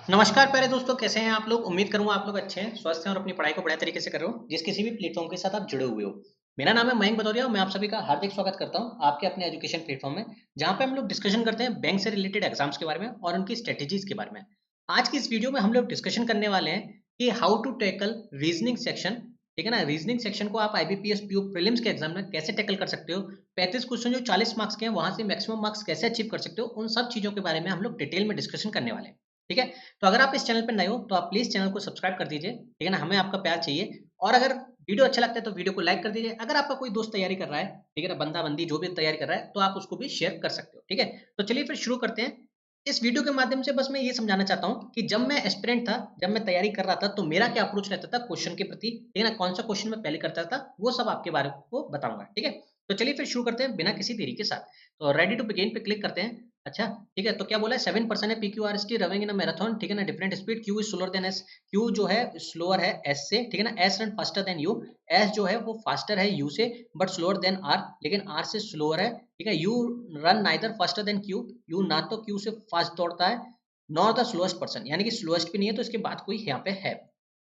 नमस्कार प्यारे दोस्तों, कैसे हैं आप लोग। उम्मीद करूंगा आप लोग अच्छे हैं, स्वस्थ हैं और अपनी पढ़ाई को बढ़िया तरीके से कर रहे हो, जिस किसी भी प्लेटफॉर्म के साथ आप जुड़े हुए हो। मेरा नाम है मयंक भदौरिया और मैं आप सभी का हार्दिक स्वागत करता हूं आपके अपने एजुकेशन प्लेटफॉर्म में, जहां पे हम लोग डिस्कशन करते हैं बैंक से रिलेटेड एग्जाम्स के बारे में और उनकी स्ट्रेटेजीज के बारे में। आज की इस वीडियो में हम लोग डिस्कशन करने वाले हैं कि how to tackle reasoning section. ठीक है ना, रीजनिंग सेक्शन को आप आईबीपीएस पीओ प्रीलिम्स के एग्जाम में कैसे टैकल कर सकते हो। 35 क्वेश्चन जो 40 मार्क्स के हैं वहां से मैक्सिमम मार्क्स कैसे अचीव कर सकते हो, उन सब चीजों के बारे में हम लोग डिटेल में डिस्कशन करने वाले हैं। ठीक है, तो अगर आप इस चैनल पर नए हो तो आप प्लीज चैनल को सब्सक्राइब कर दीजिए। ठीक है ना, हमें आपका प्यार चाहिए। और अगर वीडियो अच्छा लगता है तो वीडियो को लाइक कर दीजिए। अगर आपका कोई दोस्त तैयारी कर रहा है, ठीक है ना, बंदा बंदी जो भी तैयारी कर रहा है, तो आप उसको भी शेयर कर सकते हो। ठीक है, तो चलिए फिर शुरू करते हैं। इस वीडियो के माध्यम से बस मैं ये समझाना चाहता हूँ कि जब मैं एस्पिरेंट था, जब मैं तैयारी कर रहा था, तो मेरा क्या अप्रोच रहता था क्वेश्चन के प्रति। ठीक है ना, कौन सा क्वेश्चन मैं पहले करता था, वो सब आपके बारे को बताऊंगा। ठीक है, तो चलिए फिर शुरू करते हैं बिना किसी देरी के साथ। तो रेडी टू बिगिन पे क्लिक करते हैं। अच्छा, ठीक है, तो क्या बोला है, 7% है PQRST running in a marathon. ठीक है ना, different speed, Q is slower then S. Q जो है स्लोअर है एस से। ठीक है ना, S run faster than you. S जो है वो फास्टर है यू से बट स्लोअर देन आर, लेकिन आर से स्लोअर है। ठीक है, you run neither faster than Q. You ना तो क्यू से फास्ट दौड़ता है, नॉर द स्लोएस्ट पर्सन, यानी कि स्लोएस्ट भी नहीं है, तो इसके बाद कोई यहाँ पे है।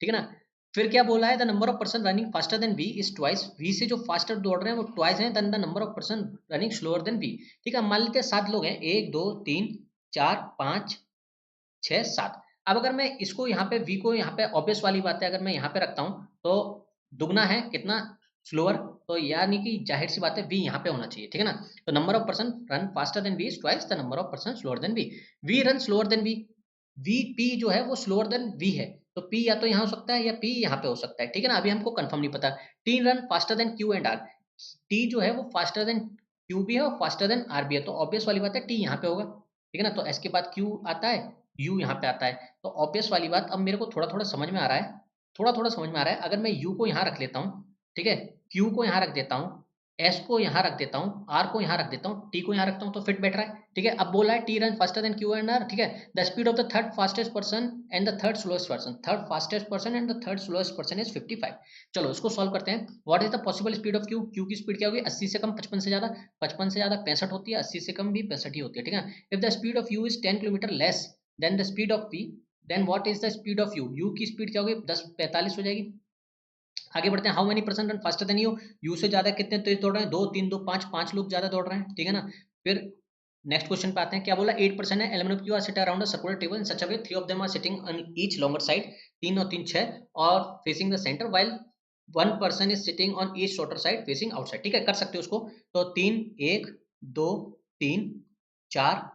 ठीक है ना, फिर क्या बोला है, the number of person running faster than V is twice. V से जो फास्टर दौड़ रहे हैं वो ट्वाइस है than the number of person running slower than V. ठीक है, मान लेते हैं 7 लोग हैं, 1 2 3 4 5 6 7। अब अगर मैं इसको यहाँ पे वी को यहाँ पे ऑब्वियस वाली बात है, अगर मैं यहाँ पे रखता हूँ तो दुगना है कितना, स्लोअर। तो यानी कि जाहिर सी बात है वी यहाँ पे होना चाहिए। ठीक है ना, तो number of person run faster than V is twice the number of person slower than V. V run slower than V. V P जो है वो स्लोअर देन वी है, तो पी या तो यहाँ हो सकता है या पी यहाँ पे हो सकता है। ठीक है ना, अभी हमको कंफर्म नहीं पता। T run faster than Q and R. T जो है वो फास्टर देन क्यू भी है और फास्टर देन आर भी है, तो ऑब्वियस वाली बात है टी यहाँ पे होगा। ठीक है ना, तो एस के बाद क्यू आता है, यू यहाँ पे आता है, तो ऑब्वियस वाली बात। अब मेरे को थोड़ा थोड़ा समझ में आ रहा है, थोड़ा थोड़ा समझ में आ रहा है। अगर मैं यू को यहाँ रख लेता हूँ, ठीक है, क्यू को यहाँ रख देता हूँ, एस को यहाँ रख देता हूँ, आर को यहाँ रख देता हूँ, टी को यहाँ रखता हूँ, तो फिट बैठ रहा है। ठीक है, अब बोला है T run faster than Q and R. ठीक है, the speed of the third fastest person and the third slowest person, third fastest person and the third slowest person is 55। चलो इसको सॉल्व करते हैं। What is the possible speed of Q. Q की speed क्या होगी, 80 से कम 55 से ज्यादा, 55 से ज्यादा 65 होती है, 80 से कम भी 65 ही होती है। ठीक है, if the speed of U is 10 kilometre less than the speed of P, then what is the speed of U. U की स्पीड क्या होगी, 10 45 हो जाएगी। आगे बढ़ते हैं, how many person run faster than U. U से ज्यादा कितने तेज दौड़ रहे हैं, 2 3 2 5, 5 लोग ज्यादा दौड़ रहे हैं। ठीक है ना, फिर नेक्स्ट क्वेश्चन पे आते हैं। क्या बोला, 8% है, element of Q are sit around a circular table in such a way 3 of them are sitting on each longer side. 3 और 3 6 और facing the centre, while 1 person is sitting on each shorter side facing outside. ठीक है, कर सकते हो उसको। तो 3 1 2 3 4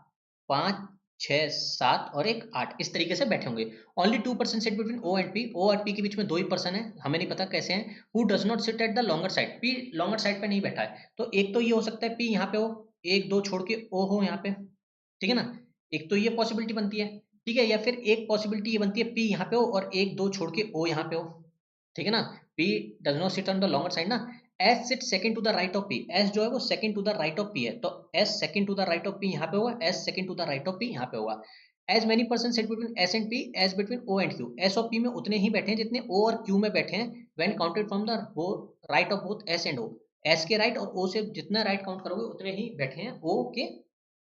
5 6 7 और एक 8, इस तरीके से बैठे होंगे। Only 2% sit between O and P. O और पी के बीच में 2 ही पर्सन है, हमें नहीं पता कैसे हैं। Who does not sit at the longer side. P longer side पे नहीं बैठा है, तो एक तो ये हो सकता है पी यहाँ पे हो, एक दो छोड़ के ओ हो यहाँ पे। ठीक है ना, एक तो ये पॉसिबिलिटी बनती है। ठीक है, या फिर एक पॉसिबिलिटी ये बनती है पी यहाँ पे हो और एक दो छोड़ के ओ यहाँ पे हो। ठीक है ना, P does not sit on the longer side ना। S sit second to the right of P. S जो है वो second to the right of P है, तो S second to the right of P यहाँ पे होगा, S second to the right of P यहाँ पे होगा। As many person sit between S and P as between O and Q. S और P में उतने ही बैठे हैं जितने ओ और क्यू में बैठे हैं, when counted from the right of both S and O. S के राइट और ओ से जितना राइट काउंट करोगे उतने ही बैठे हैं ओ के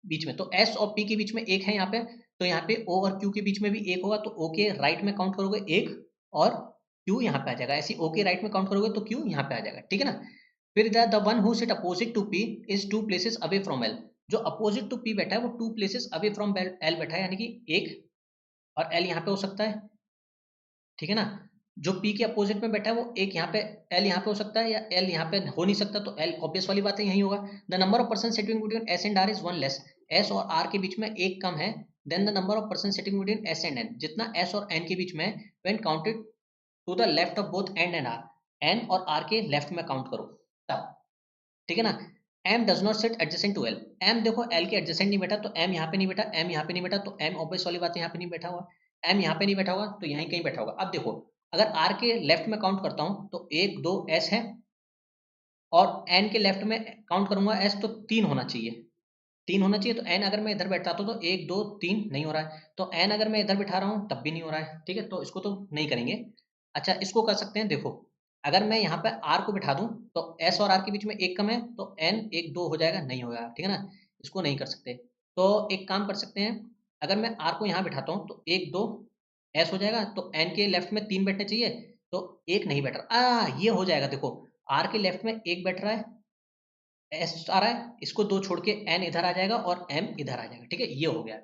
बीच में। तो एस और पी के बीच में एक है यहाँ पे, तो यहाँ पे ओ और क्यू के बीच में भी एक होगा, तो ओ के राइट में काउंट करोगे एक और क्यू यहाँ पे आ जाएगा। ऐसे ओ के राइट में काउंट करोगे तो क्यू यहाँ पे आ जाएगा। ठीक है ना, फिर the one who sit opposite to P is 2 places away from L. जो अपोजिट टू पी बैठा है वो 2 प्लेसेस अवे फ्रॉम एल बैठा है, यानी कि एक और एल यहाँ पे हो सकता है। ठीक है ना, जो पी के अपोजिट में बैठा है वो एक यहाँ पे, एल यहाँ पे हो सकता है या एल यहाँ पे हो नहीं सकता, तो एल ऑब्वियस वाली बात है यही होगा। The number of person sitting between S and R is 1 less. S और आर के बीच में एक कम है than the number of person sitting between S and N, जितना एस और एन के बीच में when counted to the left of both N and R. N और आर के लेफ्ट में काउंट करो तब। ठीक है ना, M does not sit adjacent to L. M देखो एल के एडजेसेंट नहीं बैठा, तो एम यहाँ पे नहीं बैठा, एम यहाँ पे नहीं बैठा, तो एम ऑब्वियस वाली बात है यहाँ पे नहीं बैठा हुआ। एम यहाँ पे नहीं बैठा हुआ तो यहीं कहीं बैठा होगा। अब देखो, अगर आर के लेफ्ट में काउंट करता हूँ तो 1 2 एस है, और एन के लेफ्ट में काउंट करूंगा एस, तो 3 होना चाहिए। 3 होना चाहिए, तो एन अगर मैं इधर बैठाता हूँ तो 1 2 3 नहीं हो रहा है, तो एन अगर मैं इधर बिठा रहा हूँ तब भी नहीं हो रहा है। ठीक है, तो इसको तो नहीं करेंगे। अच्छा, इसको कर सकते हैं, देखो अगर मैं यहाँ पे आर को बिठा दूं तो एस और आर के बीच में एक कम है, तो एन 1 2 हो जाएगा, नहीं होगा। ठीक है ना, इसको नहीं कर सकते। तो एक काम कर सकते हैं, अगर मैं आर को यहाँ बिठाता हूँ तो 1 2 एस हो जाएगा, तो एन के लेफ्ट में 3 बैठने चाहिए, तो एक नहीं बैठ रहा, ये हो जाएगा। देखो आर के लेफ्ट में एक बैठ रहा है, एस आ रहा है, इसको 2 छोड़ के एन इधर आ जाएगा और एम इधर आ जाएगा। ठीक है, ये हो गया।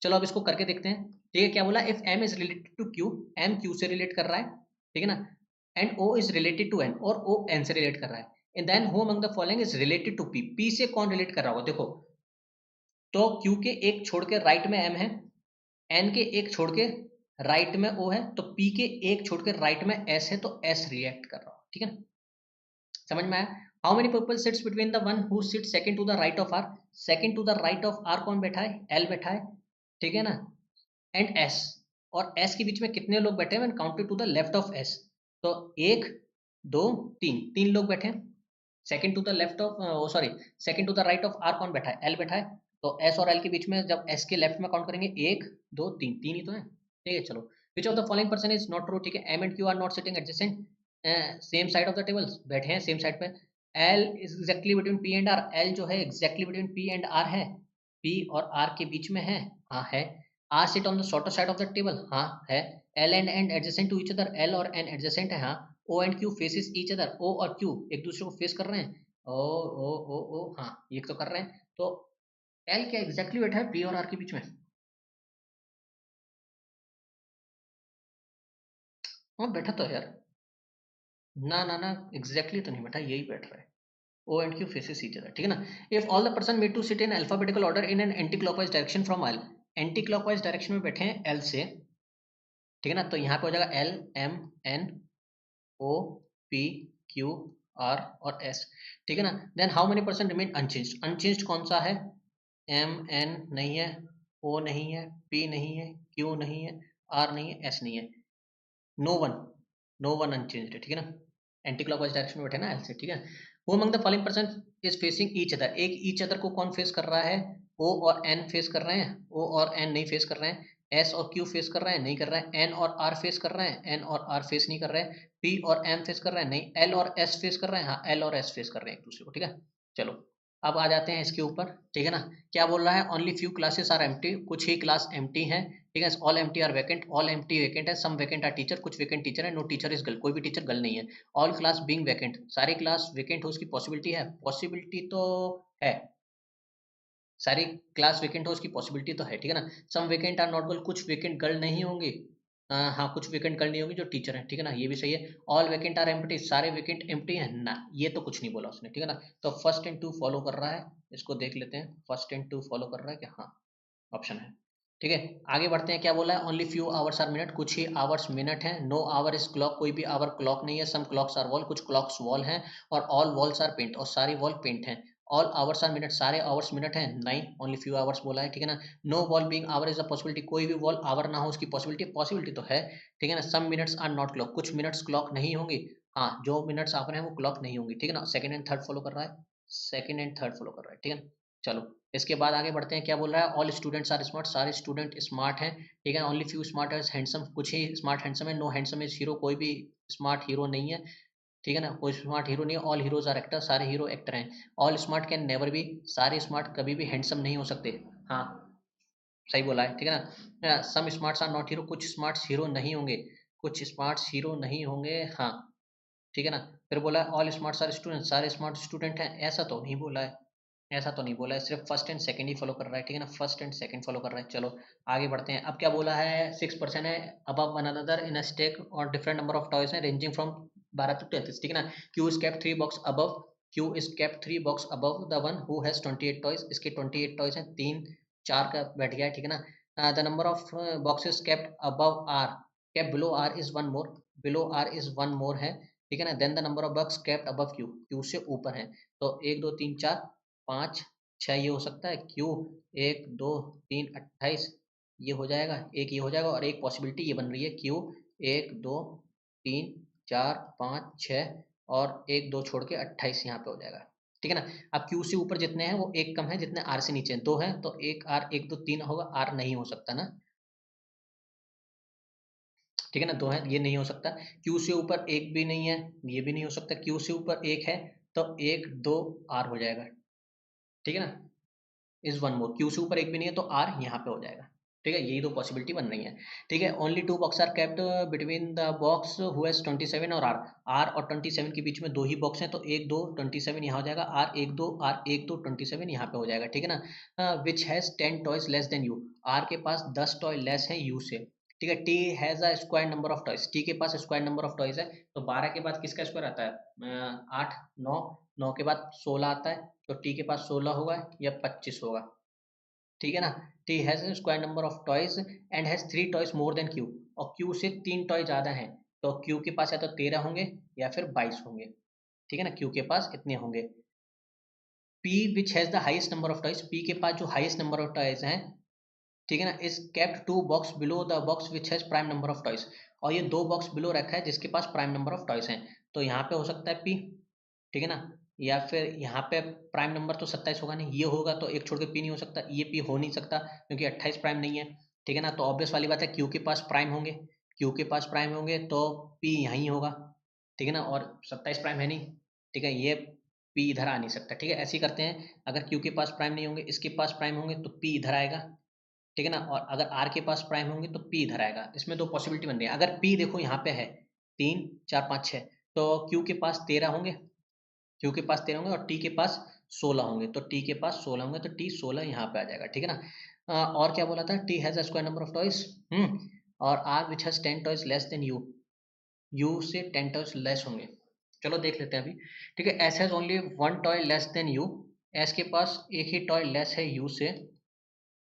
चलो अब इसको करके देखते हैं। ठीक है, क्या बोला, if M is related to Q, M Q से रिलेट कर रहा है, ठीक है ना, and O is related to N, और ओ एन से रिलेट कर रहा है, and then who among the following is related to P, P से कौन रिलेट कर रहा होगा। देखो तो क्यू के एक छोड़ के राइट में एम है, एन के एक छोड़ के राइट में ओ है, तो पी के एक छोड़ के राइट में एस है, तो एस रिएक्ट कर रहा हो। ठीक है, समझ में आया। How many people sits between the one who sit second to the right of R, second to the right of R कौन बैठा है, एल बैठा है, ठीक है ना, एंड एस, और एस के बीच में कितने लोग बैठे हैं, counted to the left of S, तो 1 2 3, 3 लोग बैठे हैं। Second to the left of, sorry, second to the right of R कौन बैठा है, एल बैठा है, तो एस और एल के बीच में जब एस के लेफ्ट में काउंट करेंगे 1 2 3, 3 ही तो है। ठीक है, चलो, which of the following person is not true, ठीक है, M and Q are not sitting adjacent same side of the table, बैठे हैं सेम साइड पे, L is exactly between P and R, L जो है exactly between P and R है, P और R के बीच में है, हाँ है, R sit on the shorter side of the table, हाँ है, L and N adjacent to each other, L और एन एडजेसेंट है, हाँ, O and Q faces each other, O और क्यू एक दूसरे को फेस कर रहे हैं, ओ हाँ ये तो कर रहे हैं, तो एल क्या एग्जैक्टली बैठा है पी और आर के बीच में, हाँ बैठा तो है यार, ना ना ना, एग्जैक्टली तो नहीं बैठा, यही बैठ रहा है, O and Q faces each other, ठीक है ना। If all the person made to sit in alphabetical order in an anti-clockwise direction from L, anti-clockwise direction में बैठे हैं L से, ठीक है ना, तो यहाँ पे हो जाएगा L M N O P Q R और S, ठीक है ना। Then how many person remain unchanged, unchanged कौन सा है, M N नहीं है, O नहीं है, P नहीं है, Q नहीं है, R नहीं है, S नहीं है, no one, no one unchanged है, ठीक है ना, एंटी क्लॉकवाइज डायरेक्शन में बैठे ना एल से, ठीक है। Who among the following person is facing each other, एक ईच अदर को कौन फेस कर रहा है, ओ और एन फेस कर रहे हैं, ओ और एन नहीं फेस कर रहे हैं, एस और क्यू फेस कर रहे हैं, नहीं कर रहे हैं, एन और आर फेस कर रहे हैं, एन और आर फेस नहीं कर रहे हैं, पी और एम फेस कर रहे हैं, नहीं, एल और एस फेस कर रहे हैं, हाँ एल और एस फेस कर रहे हैं एक दूसरे को, ठीक है। चलो अब आ जाते हैं इसके ऊपर, ठीक है ना, क्या बोल रहा है, only few classes are empty, कुछ ही क्लास एम्प्टी है, ठीक है, all empty are vacant, all empty vacant है, सम वैकेंट आर टीचर, कुछ वैकेंट टीचर है, नो टीचर इज गर्ल, कोई भी टीचर गर्ल नहीं है, ऑल क्लास बीइंग वैकेंट, सारी क्लास वैकेंट हो उसकी पॉसिबिलिटी है, पॉसिबिलिटी तो है, सारी क्लास वैकेंट हो उसकी पॉसिबिलिटी तो है, ठीक है ना। सम वैकेंट आर नॉट गर्ल, कुछ वैकेंट गर्ल नहीं होंगी, हाँ कुछ वैकेंट गर्ल नहीं होंगी जो टीचर है, ठीक है ना, ये भी सही है। ऑल वैकेंट आर एम्प्टी, सारे वैकेंट एम्प्टी है ना, ये तो कुछ नहीं बोला उसने, ठीक है ना, तो फर्स्ट एंड टू फॉलो कर रहा है, इसको देख लेते हैं, फर्स्ट एंड टू फॉलो कर रहा है क्या, हाँ ऑप्शन है, ठीक है। आगे बढ़ते हैं, क्या बोला है, only few hours are minute, कुछ ही आवर्स मिनट है, नो आवर इज क्लॉक, कोई भी आवर क्लॉक नहीं है, सम क्लॉक्स आर वॉल, कुछ क्लॉक्स वॉल हैं, और ऑल वॉल्स आर पेंट, और सारी वॉल पेंट है, ऑल आवर्स आर मिनट, सारे आवर्स मिनट हैं, नहीं ओनली फ्यू आवर्स बोला है, ठीक है ना। No wall being hour is a possibility, कोई भी वॉल आवर ना हो उसकी पॉसिबिलिटी, पॉसिबिलिटी तो है, ठीक है ना। Some minutes are not clock, कुछ मिनट्स क्लॉक नहीं होंगी, हाँ जो मिनट्स आप रहे हैं वो क्लॉक नहीं होंगी, ठीक है ना। सेकंड एंड थर्ड फॉलो कर रहा है, सेकंड एंड थर्ड फॉलो कर रहा है, ठीक है। चलो इसके बाद आगे बढ़ते हैं, क्या बोल रहा है, ऑल स्टूडेंट्स आर स्मार्ट, सारे स्टूडेंट स्मार्ट हैं, ठीक है, only few smart is handsome, कुछ ही स्मार्ट हैंडसम है, नो हैंडसम इज हीरो, कोई भी स्मार्ट हीरो नहीं है, ठीक है ना, कोई स्मार्ट हीरो नहीं है, ऑल हीरोज आर एक्टर, सारे हीरो एक्टर हैं, all smart can never be, सारे स्मार्ट कभी भी हैंडसम नहीं हो सकते, हाँ सही बोला है, ठीक है ना। सम स्मार्ट्स आर नॉट हीरो, कुछ स्मार्ट हीरो नहीं होंगे, कुछ स्मार्ट हीरो नहीं होंगे, हाँ ठीक है ना। फिर बोला ऑल स्मार्ट आर स्टूडेंट, सारे स्मार्ट स्टूडेंट हैं, ऐसा तो नहीं बोला है, ऐसा तो नहीं बोला है, सिर्फ first and second he follow कर रहा है, ठीक है ना, फर्स्ट एंड सेकंड फॉलो कर रहा है। चलो आगे बढ़ते हैं, अब क्या बोला है, 6% है above one another in a stack और डिफरेंट नंबर ऑफ टॉयज है रेंजिंग फ्रॉम 12 to 33, ठीक है ना। Q is kept 3 box above, Q is kept 3 box above the one who has 28 toys, इसके 28 टॉयज हैं, 3 4 का बैठ गया है, ठीक है ना। The number of boxes kept above R, kept below R is one more, below R is one more है, ठीक है ना। Then the number of box kept above Q, Q से ऊपर है, तो 1 2 3 4 5 6 ये हो सकता है, क्यू 1 2 3 28 ये हो जाएगा, एक ये हो जाएगा, और एक पॉसिबिलिटी ये बन रही है क्यू 1 2 3 4 5 6 और 1 2 छोड़ के 28 यहाँ पे हो जाएगा, ठीक है ना। अब क्यू से ऊपर जितने हैं वो एक कम है, जितने आर से नीचे हैं 2 है, तो एक आर 1 2 3 होगा, आर नहीं हो सकता ना, ठीक है ना, 2 है ये नहीं हो सकता, क्यू से ऊपर एक भी नहीं है, ये भी नहीं हो सकता, क्यू से ऊपर एक है, तो 1 2 आर हो जाएगा, ठीक है ना, इज वन मोर, क्यू से ऊपर एक भी नहीं है तो आर यहाँ पे हो जाएगा, ठीक है, यही दो पॉसिबिलिटी बन रही है। ठीक है, only two box are kept between the box who has 27 और आर और 27 के बीच में दो ही बॉक्स हैं, तो एक दो 27 यहाँ हो जाएगा, आर एक दो 27 यहाँ पे हो जाएगा। ठीक है ना, which has 10 toys less than U, R के पास 10 टॉय लेस है यू से। ठीक है, T has a square number of toys, T के पास स्क्वायर नंबर ऑफ टॉयज है, तो 12 के बाद किसका स्क्वायर आता है, 8, 9, 9 के बाद 16 आता है, तो टी के पास 16 होगा या 25 होगा। ठीक है ना, T has square number of toys and has 3 toys more than Q, और क्यू से 3 टॉय ज्यादा हैं, तो क्यू के पास या तो 13 होंगे या फिर 22 होंगे। ठीक है ना, क्यू के पास कितने होंगे। P which has the highest number of toys, P के पास जो हाइस्ट नंबर ऑफ टॉयज हैं, ठीक है ना, is kept 2 box below the box which has prime number of toys, और ये 2 बॉक्स बिलो रखा है जिसके पास प्राइम नंबर ऑफ टॉयज हैं, तो यहाँ पे हो सकता है पी। ठीक है ना, या फिर यहाँ पे प्राइम नंबर तो 27 होगा नहीं, ये होगा तो एक छोड़ के पी नहीं हो सकता, ये पी हो नहीं सकता क्योंकि 28 प्राइम नहीं है। ठीक है ना, तो ऑब्वियस वाली बात है क्यू के पास प्राइम होंगे, क्यू के पास प्राइम होंगे तो पी यहीं होगा। ठीक है ना, और 27 प्राइम है नहीं, ठीक है, ये पी इधर आ नहीं सकता। ठीक है, ऐसे ही करते हैं, अगर क्यू के पास प्राइम नहीं होंगे, इसके पास प्राइम होंगे तो पी इधर आएगा। ठीक है ना, और अगर आर के पास प्राइम होंगे तो पी इधर आएगा, इसमें दो पॉसिबिलिटी बन रही है। अगर पी देखो यहाँ पे है 3 4 5 6, तो क्यू के पास 13 होंगे, क्यू के पास 13 होंगे और टी के पास 16 होंगे, तो टी के पास 16 होंगे तो टी 16 यहाँ पे आ जाएगा। ठीक है ना, और क्या बोला था, T has a square number of toys, और R which has 10 toys less than U, U से 10 टॉयज लेस होंगे। चलो देख लेते हैं अभी। ठीक है, S has only 1 toy less than you, S के पास एक ही टॉय लेस है यू से,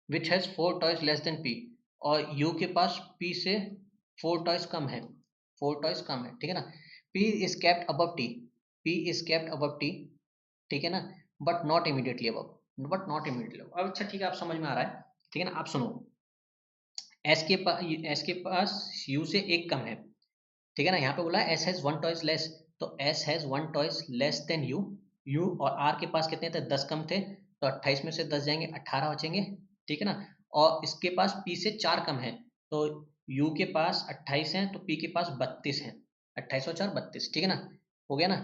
which has 4 toys less then P, और यू के पास पी से 4 टॉयज कम है, 4 टॉयज कम है। ठीक है ना, P is kept above T, P is kept above T, ठीक है ना, but not immediately above, but not immediately above. अब अच्छा ठीक है, आप समझ में आ रहा है। ठीक है ना, आप सुनो, एस के पास यू से एक कम है। ठीक है ना, यहाँ पे बोला एस हैज 1 टॉयज लेस, तो S has 1 toys less than U, you और आर के पास कितने थे, 10 कम थे, तो 28 में से 10 जाएंगे 18 बचेंगे। ठीक है ना, और इसके पास पी से 4 कम है, तो यू के पास 28 है तो पी के पास 32 है, 28 और 4 32। ठीक है ना, हो गया ना।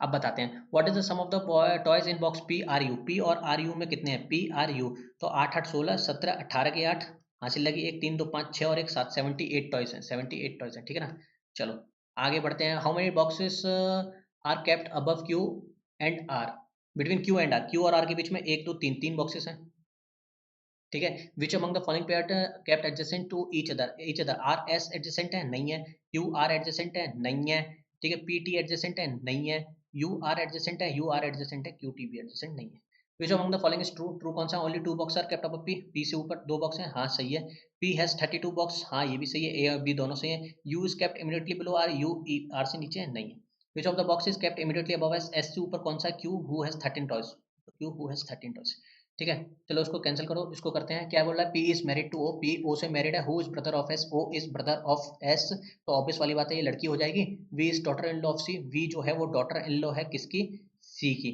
अब बताते हैं, what is the sum of the toys in box P R U, P और आर यू में कितने हैं, पी आर यू, तो 8 8 16 17 18 के 8 हासिल लगी, एक 3 2 5 6 और एक 7, 78 टॉयज हैं, 78 टॉयज हैं। ठीक है ना, चलो आगे बढ़ते हैं। How many boxes are kept above Q and R, between Q and R, Q और आर के बीच में 1 2 3 3 बॉक्सेस हैं। ठीक है, which among the following pair kept adjacent to each other, R S adjacent है, नहीं है, क्यू आर एडजेसेंट है, नहीं है, ठीक है, पी टी एडजेसेंट है, नहीं है, यू आर एडजेसेंट है, यू आर एडजेसेंट है, क्यू टी भी एडजेसेंट नहीं है। Which among the following is true, true कौन सा, only 2 box are kept above P, P से ऊपर 2 बॉक्स हैं, हाँ सही है, पी हैज 32 बॉक्स, हाँ ये भी सही है, ए और बी दोनों सही है, U is kept immediately below R, U R से नीचे है, नहीं है। Which of the box is kept immediately above S, S से ऊपर कौन सा, Q who has 13 toys, Q who has 13 toys. ठीक है, चलो उसको कैंसिल करो, इसको करते हैं। क्या बोल रहा है, P is married to O, P O से मैरिड है, who is brother of S, O is brother of S, तो ऑब्वियस वाली बात है ये लड़की हो जाएगी। V is daughter in law of C, V जो है वो डॉटर इन लॉ है किसकी, सी की,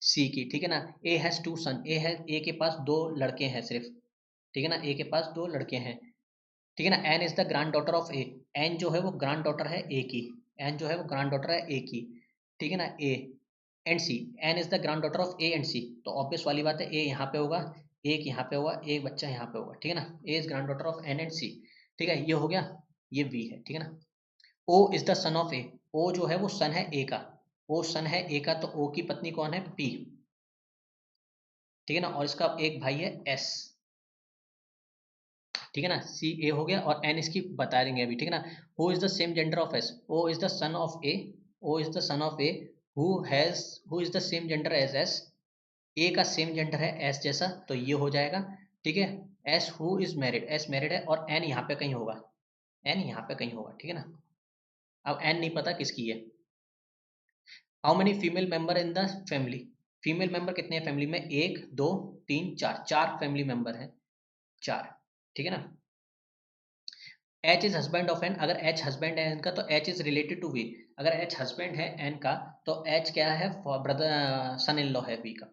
सी की। ठीक है ना, ए हैज 2 सन, ए है, ए के पास 2 लड़के हैं सिर्फ। ठीक है ना, ए के पास 2 लड़के हैं। ठीक है ना, N is the granddaughter of A, N जो है वो ग्रैंड डॉटर है ए की, एन जो है वो ग्रैंड डॉटर है ए की। ठीक है ना, A and C, N is the granddaughter of A and C, तो ऑब्वियस वाली बात है ए यहाँ पे होगा, एक यहाँ पे होगा, एक बच्चा यहाँ पे होगा। ठीक है ना, A is granddaughter of N and C. ठीक है, ये हो गया, ये वी है। ठीक है ना, O is the son of A, O जो है वो सन है ए का, ओ सन है ए का, तो ओ की पत्नी कौन है, पी। ठीक है ना, और इसका एक भाई है एस। ठीक है ना, सी ए हो गया और एन इसकी बता देंगे अभी। ठीक है ना, who is the same gender of S, O is the son of A, O is the son of A, who has, who is the same gender as S, A का सेम जेंडर है S जैसा, तो ये हो जाएगा। ठीक है, S who is married, S married है और एन यहाँ पे कहीं होगा, एन यहाँ पे कहीं होगा। ठीक है ना, अब एन नहीं पता किसकी है। How many female member in the family, female member कितने हैं फैमिली में, 1 2 3 4, 4 फैमिली मेंबर हैं, 4। ठीक है ना, H is husband of N, अगर एच हस्बैंड है एन का तो H is related to V, अगर एच हस्बैंड है एन का तो एच क्या है, ब्रदर सन इन लॉ है वी का।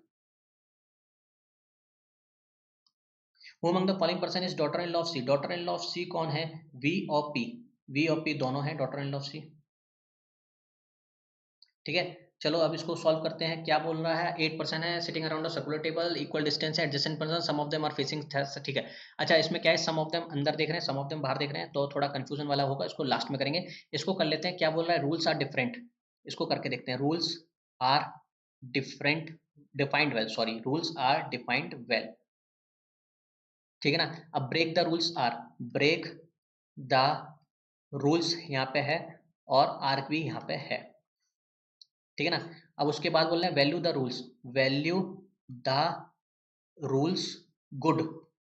Who among the following person is daughter in law of C, daughter in law of C कौन है, वी और पी, वी और पी दोनों हैं डॉटर इन लॉ ऑफ सी। ठीक है, चलो अब इसको सॉल्व करते हैं। क्या बोल रहा है, 8 पर्सन है sitting around a circular table, equal distance है, adjacent person, some of them are facing, ठीक है। अच्छा इसमें क्या है, सम ऑफ देम अंदर देख रहे हैं, सम ऑफ देम बाहर देख रहे हैं, तो थोड़ा कंफ्यूजन वाला होगा, इसको लास्ट में करेंगे। इसको कर लेते हैं। क्या बोल रहा है, रूल्स आर डिफरेंट, इसको करके देखते हैं। Rules are different, defined well, sorry, rules are defined well, ठीक है ना। अब break the rules R, break the rules यहाँ पे है और आर भी यहाँ पे है, ठीक है ना। अब उसके बाद बोल रहे हैं value the rules, value the rules good,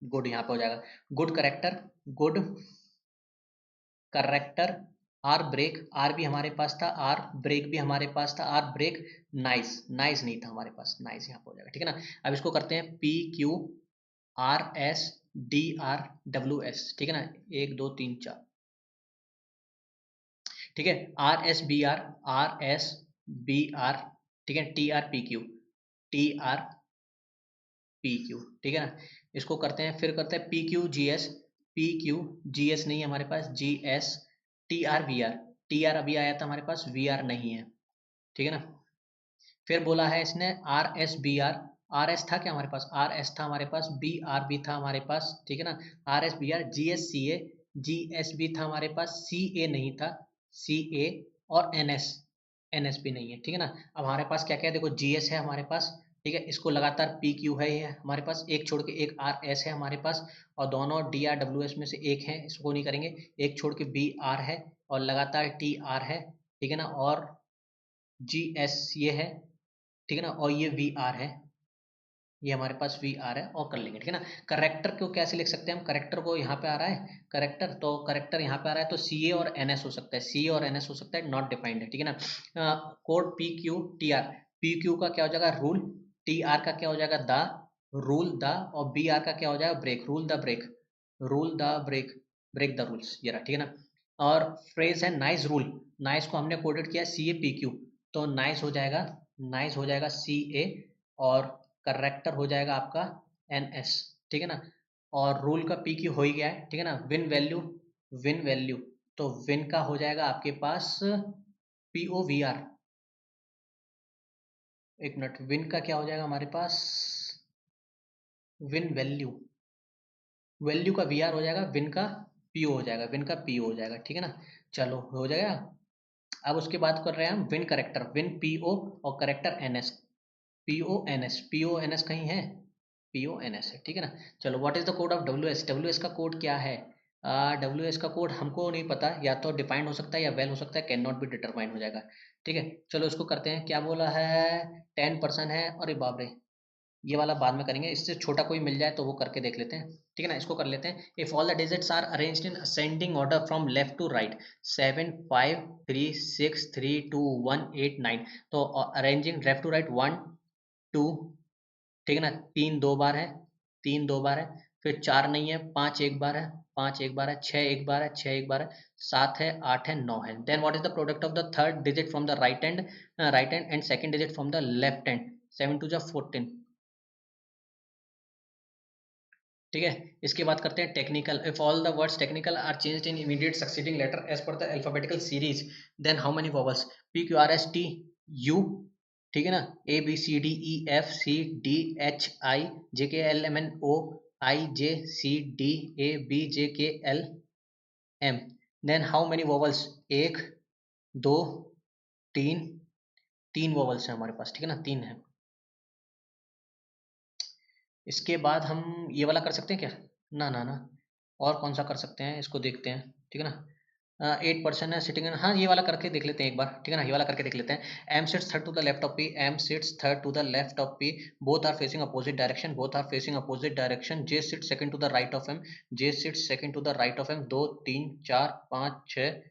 good यहाँ पे हो जाएगा, good character, good character, R break, R भी हमारे पास था, आर ब्रेक भी हमारे पास था, आर ब्रेक नाइस, नाइस नहीं था हमारे पास, नाइस यहाँ पे हो जाएगा, ठीक है ना। अब इसको करते हैं P Q R S D R W S, ठीक है ना, 1 2 3 4, ठीक है। R S B R, R S B R, ठीक है, T R P Q, T R P Q, ठीक है ना। इसको करते हैं, फिर करते हैं P Q G S, P Q G S नहीं है हमारे पास, G S T R V R, T R अभी आया था हमारे पास, वी आर नहीं है, ठीक है ना। फिर बोला है इसने R S B R, R S था क्या हमारे पास, आर एस था हमारे पास, बी आर भी था हमारे पास, ठीक है ना। R S B R, G S C A, G S भी था हमारे पास, सी ए नहीं था, सी ए, और एन एस, एन एस भी नहीं है, ठीक है ना। अब हमारे पास क्या क्या है, देखो जी एस है हमारे पास, ठीक है, इसको लगातार पी क्यू है ये हमारे पास, एक छोड़ के एक आर एस है हमारे पास, और दोनों डी आर डब्ल्यू एस में से एक है, इसको नहीं करेंगे। एक छोड़ के बी आर है, और लगातार टी आर है, ठीक है ना, और जी एस ये है, ठीक है ना, और ये वी आर है, ये हमारे पास वी आर है, और कर लेंगे, ठीक है ना। करेक्टर को कैसे लिख सकते हैं हम, करेक्टर को यहाँ पे आ रहा है करेक्टर, तो करेक्टर यहाँ पे आ रहा है, तो सी ए और एन एस हो सकता है, सी ए और एन एस हो सकता है, नॉट डिफाइंड है, ठीक है ना। Code P Q T R, P Q का क्या हो जाएगा, रूल, टी आर का क्या हो जाएगा, द रूल द, और बी आर का क्या हो जाएगा, break, rule the break, rule the break, break the rules, ये रहा, ठीक है ना। और फ्रेज है नाइस रूल, नाइस को हमने कोडेड किया सी ए पी क्यू, तो नाइस हो जाएगा, नाइस हो जाएगा सी ए, और करेक्टर हो जाएगा आपका एन एस, ठीक है ना। और रूल का पी क्यू हो ही गया है, ठीक है ना। विन वैल्यू, विन वैल्यू, तो विन का हो जाएगा आपके पास पी ओ वी आर, एक मिनट, विन का क्या हो जाएगा हमारे पास, विन वैल्यू, वैल्यू का वी आर हो जाएगा, विन का पीओ हो जाएगा, विन का पीओ हो जाएगा, ठीक है ना। चलो हो जाएगा। अब उसके बाद कर रहे हैं हम win character, win P O character N S, P O N S, P O N S कहीं है, पी ओ एन एस है, ठीक है ना। चलो what is the code of W S, W S का कोड क्या है, डब्ल्यू एस का कोड हमको नहीं पता, या तो डिफाइंड हो सकता है या वेल हो सकता है, कैन नॉट बी डिटरमाइंड हो जाएगा, ठीक है। चलो इसको करते हैं। क्या बोला है, 10% है, अरे बाप रे, ये वाला बाद में करेंगे, इससे छोटा कोई मिल जाए तो वो करके देख लेते हैं, ठीक है ना। इसको कर लेते हैं। If all the digits are arranged in ascending order from left to right, 7 5 3 6 3 2 1 8 9, तो अरेंजिंग लेफ्ट टू राइट 1 2, ठीक है ना, 3 2 बार है, 3 2 बार है, फिर 4 नहीं है, 5 एक बार है, 5 एक बार है, 6 एक बार है, 6 एक बार है, 7 है, 8 है, 9 है। Then what is the product of the third digit from the right hand, right hand and second digit from the left hand, 7 2 जा 14, ठीक है। इसके बाद करते हैं technical, if all the words technical are changed in immediate succeeding letter as per the alphabetical series, then how many vowels, P Q R S T U, ठीक है ना, A B C D E F C D H I J K L M N O I J C D A B J K L M, then how many vowels, एक दो तीन, तीन vowels है हमारे पास, ठीक है ना, तीन है। इसके बाद हम ये वाला कर सकते हैं क्या, ना ना ना, और कौन सा कर सकते हैं, इसको देखते हैं, ठीक है ना। 8% है सिटिंग, हाँ ये वाला करके देख लेते हैं एक बार, ठीक है ना, ये वाला करके देख लेते हैं। M sits third to the left of P, M sits third to the left of P, both are facing opposite direction, both are facing opposite direction, J sit second to the right of M, J sit second to the right of M, 2 3 4 5 6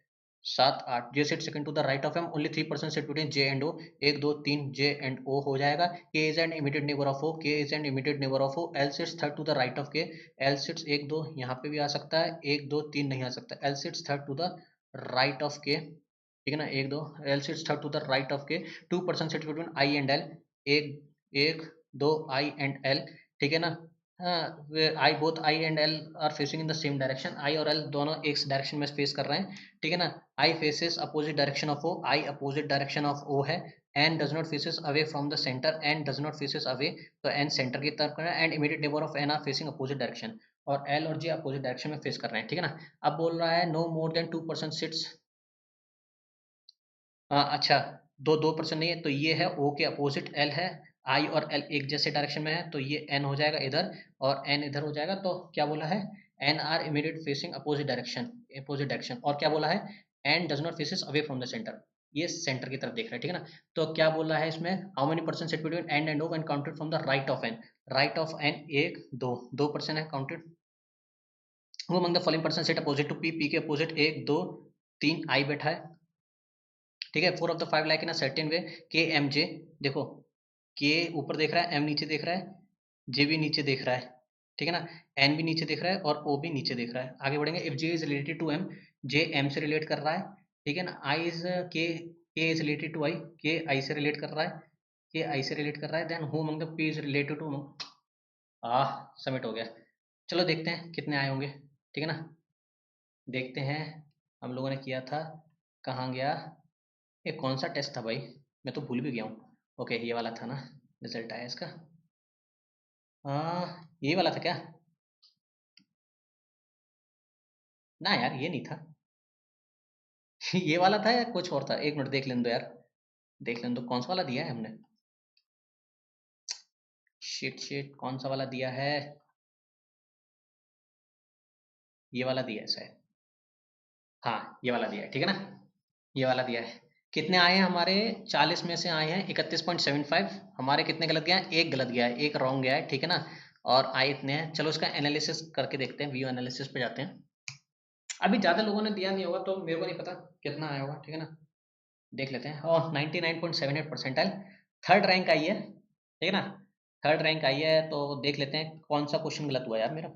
7 8, J sit second to the right of M, only 3% sit between J and O, 1 2 3 J and O हो जाएगा। K is and immediate neighbour of O, K is and immediate neighbour of O, L sits third to the right of K, L sits 1 2 यहाँ पे भी आ सकता है, 1 2 3 नहीं आ सकता, L sits third to the right of K, ठीक है ना, 1 2, L sits third to the right of K, 2% sit between I and L, 1 1 2 I and L, ठीक है ना। I both I and L are facing in the same direction, I और L दोनों एक direction में फेस कर रहे हैं, ठीक है ना। I faces opposite direction of O, I opposite direction of O है, N does not faces away from the centre, N does not faces away, तो एन सेंटर की तरफ कर रहा है, and immediate neighbour of N are facing opposite direction, और L और J opposite direction में फेस कर रहे हैं, ठीक है ना। अब बोल रहा है नो मोर देन 2% सिट्स, अच्छा, 2% नहीं है, तो ये है ओ के अपोजिट एल है, आई और एल एक जैसे डायरेक्शन में है, तो ये एन हो जाएगा इधर और एन इधर हो जाएगा, तो क्या बोला है, N R immediate facing opposite direction, और क्या बोला है, N does not faces away from the centre, ये सेंटर की तरफ देख रहा है, ठीक है ना। तो क्या बोल रहा है इसमें, how many percent set between and and O when counted from the right of N, right of N एक दो, 2% है काउंटेड, वो among the following person set opposite to P, P के अपोजिट एक दो तीन आई बैठा है, ठीक है। 4 of the 5 like in a certain way, K M जे, देखो के ऊपर देख रहा है, एम नीचे देख रहा है, जे भी नीचे देख रहा है, ठीक है ना, एन भी नीचे देख रहा है और ओ भी नीचे देख रहा है। आगे बढ़ेंगे, if J is related to M, J M से रिलेट कर रहा है, ठीक है ना, I is K is related to I, K I से रिलेट कर रहा है, के आई से रिलेट कर रहा है, then who among the P is related to, submit हो गया। चलो देखते हैं कितने आए होंगे, ठीक है ना, देखते हैं। हम लोगों ने किया था, कहाँ गया, ये कौन सा टेस्ट था भाई, मैं तो भूल भी गया हूँ। ओके ये वाला था ना, रिजल्ट आया इसका, ये वाला था क्या, ना यार ये नहीं था। ये वाला था या कुछ और था, एक मिनट देख लेने दो यार, देख लेने दो कौन सा वाला दिया है हमने, शिट शिट कौन सा वाला दिया है, ये वाला दिया है शायद, हाँ ये वाला दिया है, ठीक है ना, ये वाला दिया है। कितने आए हैं हमारे, 40 में से आए हैं 31.75, हमारे कितने गलत गया है, एक गलत गया है, एक रॉन्ग गया है, ठीक है ना, और आए इतने हैं। चलो इसका एनालिसिस करके देखते हैं, व्यू एनालिसिस पे जाते हैं। अभी ज़्यादा लोगों ने दिया नहीं होगा तो मेरे को नहीं पता कितना आया होगा, ठीक है ना, देख लेते हैं। और 99.78 परसेंटाइल, थर्ड रैंक आई है, ठीक है ना, थर्ड रैंक आई है, तो देख लेते हैं कौन सा क्वेश्चन गलत हुआ यार मेरा।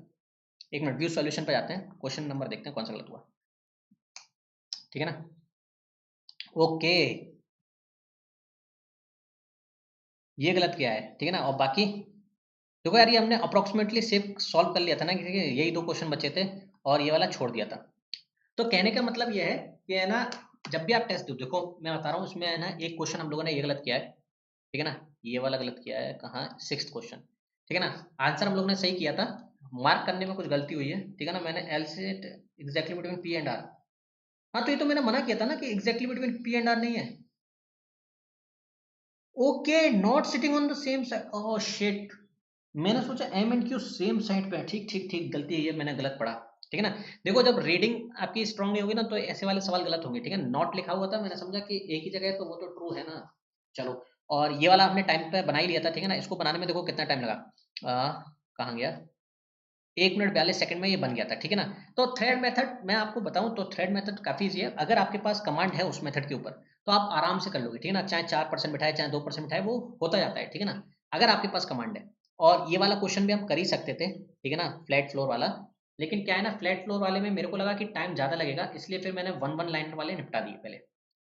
एक मिनट, व्यू सॉल्यूशन पे जाते हैं, क्वेश्चन नंबर देखते हैं कौन सा गलत हुआ, ठीक है ना। ओके, ये गलत किया है, ठीक है ना, और बाकी देखो यार, ये हमने अप्रोक्सीमेटली सेव सॉल्व कर लिया था ना, कि यही दो क्वेश्चन बचे थे और ये वाला छोड़ दिया था। तो कहने का मतलब ये है कि है ना, जब भी आप टेस्ट दो, देखो मैं बता रहा हूँ, इसमें है ना एक क्वेश्चन हम लोगों ने ये गलत किया है, ठीक है ना, ये वाला गलत किया है, कहाँ, 6th क्वेश्चन, ठीक है ना, आंसर हम लोगों ने सही किया था, मार्क करने में कुछ गलती हुई है, ठीक है ना, मैंने एल से exactly between P and R, हाँ तो ये तो मैंने मना किया था ना कि exactly between P and R नहीं है। Okay, not sitting on the same side, oh shit, मैंने सोचा M and Q same side पे है, ठीक ठीक ठीक, गलती है ये, मैंने गलत पढ़ा, ठीक है ना। देखो जब रीडिंग आपकी स्ट्रांग नहीं होगी ना, तो ऐसे वाले सवाल गलत होंगे, ठीक है, नॉट लिखा हुआ था, मैंने समझा कि एक ही जगह है तो वो तो ट्रू है ना। चलो, और ये वाला हमने टाइम पे बना ही लिया था, ठीक है ना, इसको बनाने में देखो कितना टाइम लगा, कहाँ गया, 1 मिनट 42 सेकंड में ये बन गया था, ठीक है ना। तो थ्रेड मेथड मैं आपको बताऊं तो थ्रेड मेथड काफी ईजी है, अगर आपके पास कमांड है उस मेथड के ऊपर तो आप आराम से कर लोगे, ठीक है ना, चाहे 4% बिठाए चाहे 2% बिठाए, वो होता जाता है, ठीक है ना, अगर आपके पास कमांड है। और ये वाला क्वेश्चन भी हम कर ही सकते थे, ठीक है ना, फ्लैट फ्लोर वाला, लेकिन क्या है ना, फ्लैट फ्लोर वाले में मेरे को लगा कि टाइम ज्यादा लगेगा, इसलिए फिर मैंने वन वन लाइन वाले निपटा दिए पहले,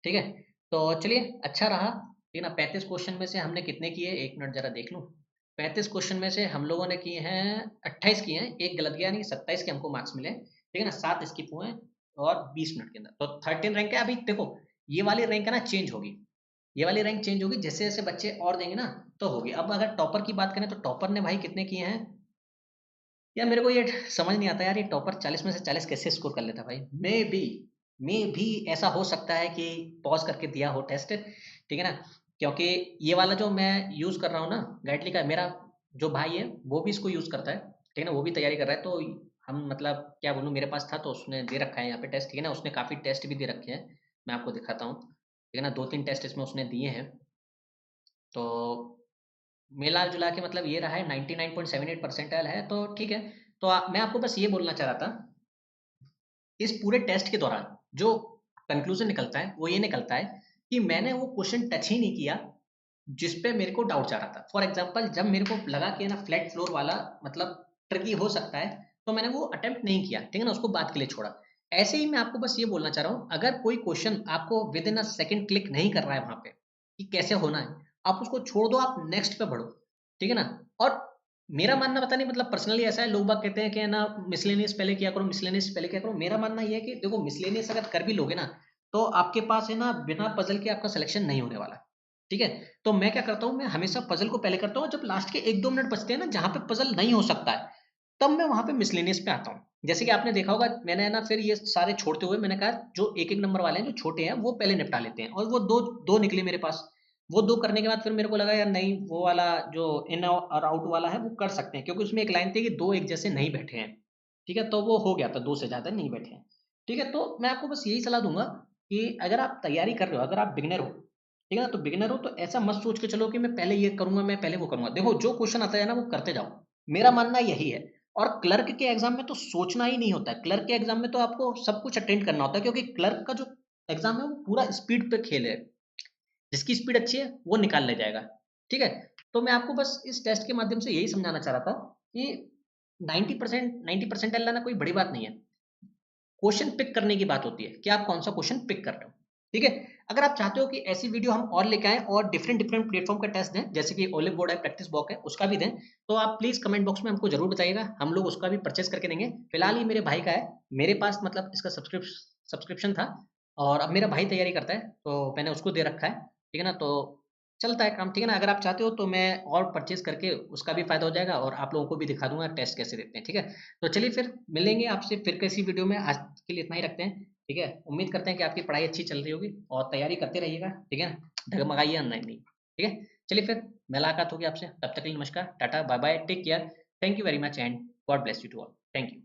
ठीक है। तो चलिए अच्छा रहा, ठीक है ना। 35 क्वेश्चन में से हमने कितने किए, 1 मिनट जरा देख लूँ, 35 क्वेश्चन में से हम लोगों ने किए हैं 28 किए हैं, एक गलत गया, नहीं 27 के हमको मार्क्स मिले, ठीक है ना, 7 स्किप हुए और 20 मिनट के अंदर, तो 13 रैंक है। अभी देखो ये वाली रैंक है ना चेंज होगी, ये वाली रैंक चेंज होगी, जैसे जैसे बच्चे और देंगे ना तो होगी। अब अगर टॉपर की बात करें तो टॉपर ने भाई कितने किए हैं यार, मेरे को ये समझ नहीं आता यार, ये टॉपर 40 में से 40 कैसे स्कोर कर लेता भाई, मे भी ऐसा हो सकता है कि पॉज करके दिया हो टेस्ट, ठीक है ना, क्योंकि ये वाला जो मैं यूज कर रहा हूँ ना गाइडली का, मेरा जो भाई है वो भी इसको यूज करता है, ठीक है ना, वो भी तैयारी कर रहा है, तो हम मतलब क्या बोलूँ, मेरे पास था तो उसने दे रखा है यहाँ पे टेस्ट, ठीक है ना, उसने काफी टेस्ट भी दे रखे हैं, मैं आपको दिखाता हूँ, ठीक है ना, 2-3 टेस्ट इसमें उसने दिए हैं, तो मिला जुला के मतलब ये रहा है 99.78 परसेंटाइल है, तो ठीक है। तो मैं आपको बस ये बोलना चाह रहा था, इस पूरे टेस्ट के दौरान जो कंक्लूजन निकलता है वो ये निकलता है कि मैंने वो क्वेश्चन टच ही नहीं किया जिस पे मेरे को डाउट जा रहा था। फॉर एग्जाम्पल जब मेरे को लगा कि ना फ्लैट फ्लोर वाला मतलब ट्रिकी हो सकता है, तो मैंने वो अटेम्प्ट नहीं किया, ठीक है ना, उसको बात के लिए छोड़ा। ऐसे ही मैं आपको बस ये बोलना चाह रहा हूँ, अगर कोई क्वेश्चन आपको with in a second click नहीं कर रहा है वहां पे कि कैसे होना है, आप उसको छोड़ दो, आप नेक्स्ट पे बढ़ो, ठीक है ना। और मेरा मानना पता नहीं, मतलब पर्सनली ऐसा है, लोग बाग कहते हैं कि ना मिसलेनियस पहले किया करो, मिसलेनियस पहले किया करो, मेरा मानना ये है कि देखो मिसलेनियस अगर कर भी लोगे ना तो आपके पास है ना बिना पजल के आपका सिलेक्शन नहीं होने वाला, ठीक है। तो मैं क्या करता हूँ, मैं हमेशा पजल को पहले करता हूँ, जब लास्ट के 1-2 मिनट बचते हैं ना जहाँ पे पजल नहीं हो सकता है, तब मैं वहां पे मिसलेनियस पे आता हूँ। जैसे कि आपने देखा होगा, मैंने ना फिर ये सारे छोड़ते हुए मैंने कहा जो एक एक नंबर वाले हैं जो छोटे हैं वो पहले निपटा लेते हैं, और वो दो दो निकले मेरे पास। वो दो करने के बाद फिर मेरे को लगा यार नहीं, वो वाला जो इन और आउट वाला है वो कर सकते हैं, क्योंकि उसमें एक लाइन थी कि दो एक जैसे नहीं बैठे हैं। ठीक है, तो वो हो गया था, दो से ज्यादा नहीं बैठे हैं। ठीक है, तो मैं आपको बस यही सलाह दूंगा कि अगर आप तैयारी कर रहे हो, अगर आप बिगनर हो, ठीक है ना, तो बिगिनर हो तो ऐसा मत सोच के चलो कि मैं पहले ये करूंगा, मैं पहले वो करूंगा। देखो जो क्वेश्चन आता है ना वो करते जाओ, मेरा मानना यही है। और क्लर्क के एग्जाम में तो सोचना ही नहीं होता है, क्लर्क के एग्जाम में तो आपको सब कुछ अटेंड करना होता है, क्योंकि क्लर्क का जो एग्जाम है वो पूरा स्पीड पे खेल है, जिसकी स्पीड अच्छी है वो निकाल ले जाएगा। ठीक है, तो मैं आपको बस इस टेस्ट के माध्यम से यही समझाना चाह रहा था कि 90% लाना कोई बड़ी बात नहीं है। क्वेश्चन पिक करने की बात होती है कि आप कौन सा क्वेश्चन पिक कर रहे हो। ठीक है, अगर आप चाहते हो कि ऐसी वीडियो हम और लेके आए और डिफरेंट डिफरेंट प्लेटफॉर्म का टेस्ट दें, जैसे कि ओलिव बोर्ड है, प्रैक्टिस बॉक है, उसका भी दें, तो आप प्लीज कमेंट बॉक्स में हमको जरूर बताइएगा, हम लोग उसका भी परचेस करके देंगे। फिलहाल ये मेरे भाई का है, मेरे पास मतलब इसका सब्सक्रिप्शन था, और अब मेरा भाई तैयारी करता है तो मैंने उसको दे रखा है। ठीक है ना, तो चलता है काम। ठीक है ना, अगर आप चाहते हो तो मैं और परचेज करके उसका भी फायदा हो जाएगा, और आप लोगों को भी दिखा दूंगा टेस्ट कैसे देते हैं। ठीक है, तो चलिए फिर मिलेंगे आपसे फिर किसी वीडियो में, आज के लिए इतना ही रखते हैं। ठीक है, उम्मीद करते हैं कि आपकी पढ़ाई अच्छी चल रही होगी और तैयारी करते रहिएगा। ठीक है ना, डगमगाइए नहीं। ठीक है, चलिए फिर मुलाकात होगी आपसे, तब तक के लिए नमस्कार, tata, bye bye, take care, thank you very much and God bless you to all, thank you.